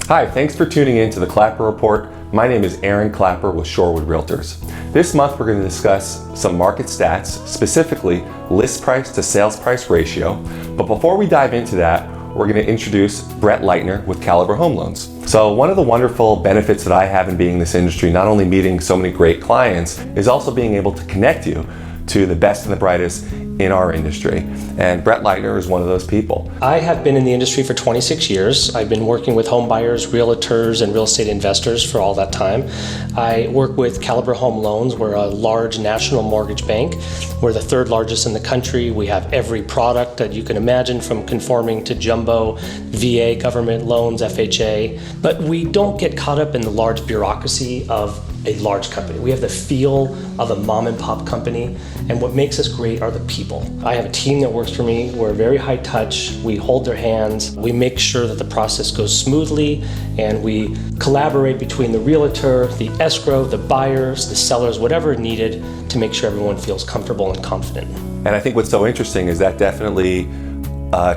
Hi, thanks for tuning in to the Klapper Report. My name is Aaron Klapper with Shorewood Realtors. This month we're going to discuss some market stats, specifically list price to sales price ratio. But before we dive into that, we're going to introduce Brett Lightner with Klapper Home Loans. So one of the wonderful benefits that I have in being in this industry, not only meeting so many great clients, is also being able to connect you to the best and the brightest in our industry. And Brett Lightner is one of those people. I have been in the industry for 26 years. I've been working with home buyers, realtors, and real estate investors for all that time. I work with Klapper Home Loans. We're a large national mortgage bank. We're the third largest in the country. We have every product that you can imagine, from conforming to jumbo, VA, government loans, FHA. But we don't get caught up in the large bureaucracy of a large company. We have the feel of a mom and pop company, and what makes us great are the people. I have a team that works for me. We're very high touch. We hold their hands. We make sure that the process goes smoothly, and we collaborate between the realtor, the escrow, the buyers, the sellers, whatever needed to make sure everyone feels comfortable and confident. And I think what's so interesting is that definitely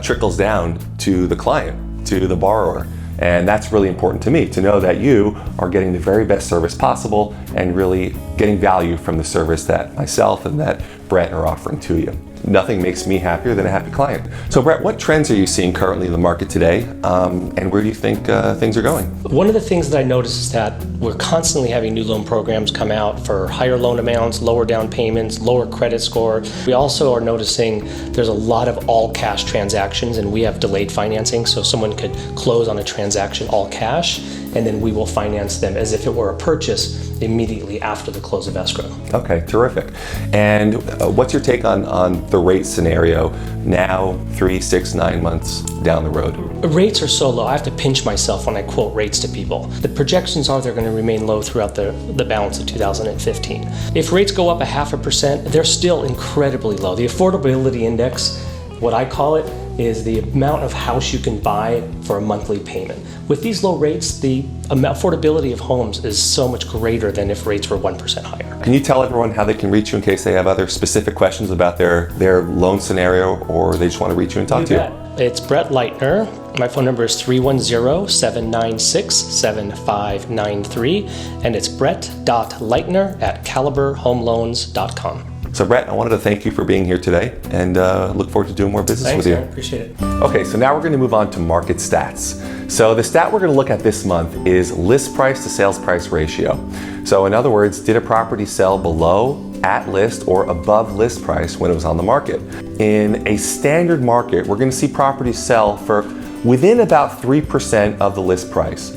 trickles down to the client, to the borrower. And that's really important to me, to know that you are getting the very best service possible and really getting value from the service that myself and that Brett are offering to you. Nothing makes me happier than a happy client. So Brett, what trends are you seeing currently in the market today, and where do you think things are going? One of the things that I noticed is that we're constantly having new loan programs come out for higher loan amounts, lower down payments, lower credit score. We also are noticing there's a lot of all cash transactions, and we have delayed financing, so someone could close on a transaction all cash, and then we will finance them as if it were a purchase immediately after the close of escrow. Okay, terrific. And what's your take on the rate scenario now, 3, 6, 9 months down the road? Rates are so low, I have to pinch myself when I quote rates to people. The projections are they're going to remain low throughout the balance of 2015. If rates go up 0.5%, they're still incredibly low. The affordability index, what I call it, is the amount of house you can buy for a monthly payment. With these low rates, the affordability of homes is so much greater than if rates were 1% higher. Can you tell everyone how they can reach you in case they have other specific questions about their loan scenario, or they just want to reach you and talk to you? It's Brett Lightner. My phone number is 310-796-7593, and it's brett.lightner@klapperhomeloans.com. So Brett, I wanted to thank you for being here today, and look forward to doing more business with you. I appreciate it. Okay, so now we're going to move on to market stats. So the stat we're going to look at this month is list price to sales price ratio. So in other words, did a property sell below, at list, or above list price when it was on the market? In a standard market, we're going to see properties sell for within about 3% of the list price.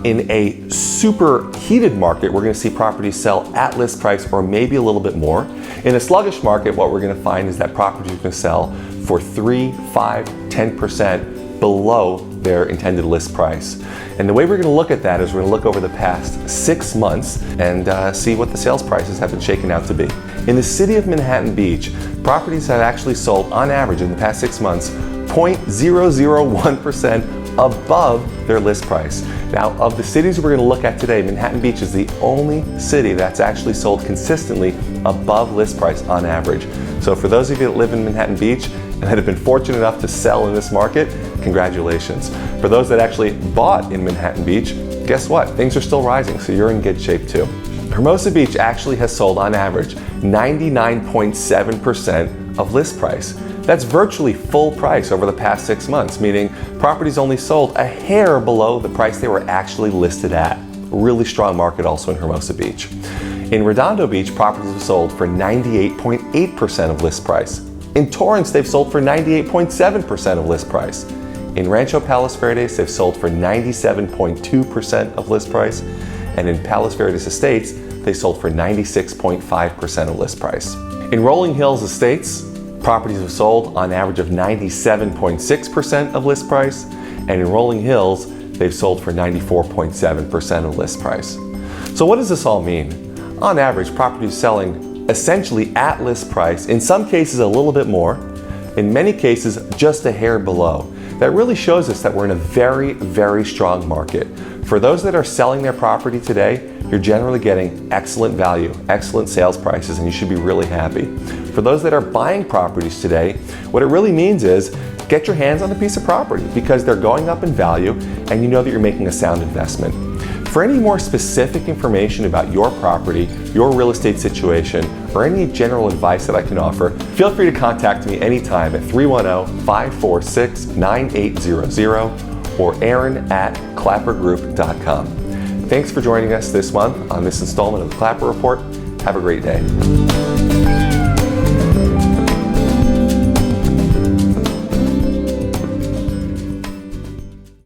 In a super heated market, we're going to see properties sell at list price or maybe a little bit more. In a sluggish market, what we're going to find is that properties are going to sell for 3, 5, 10% below their intended list price. And the way we're going to look at that is we're going to look over the past 6 months and see what the sales prices have been shaken out to be. In the city of Manhattan Beach, properties have actually sold on average in the past 6 months 0.001% above their list price. Now, of the cities we're going to look at today, Manhattan Beach is the only city that's actually sold consistently above list price on average. So for those of you that live in Manhattan Beach and that have been fortunate enough to sell in this market, congratulations. For those that actually bought in Manhattan Beach, guess what? Things are still rising, so you're in good shape too. Hermosa Beach actually has sold on average 99.7% of list price. That's virtually full price over the past 6 months, meaning properties only sold a hair below the price they were actually listed at. Really strong market also in Hermosa Beach. In Redondo Beach, properties have sold for 98.8% of list price. In Torrance, they've sold for 98.7% of list price. In Rancho, Palos Verdes, they've sold for 97.2% of list price. And in Palos Verdes Estates, they sold for 96.5% of list price. In Rolling Hills Estates, properties have sold on average of 97.6% of list price, and in Rolling Hills, they've sold for 94.7% of list price. So what does this all mean? On average, properties selling essentially at list price, in some cases a little bit more, in many cases just a hair below. That really shows us that we're in a very, very strong market. For those that are selling their property today, you're you're generally getting excellent value, excellent sales prices, and you should be really happy. For those that are buying properties today, what it really means is get your hands on a piece of property because they're going up in value and you know that you're making a sound investment. For any more specific information about your property, your real estate situation, or any general advice that I can offer, feel free to contact me anytime at 310-546-9800 or aaron@klappergroup.com. Thanks for joining us this month on this installment of the Klapper Report. Have a great day.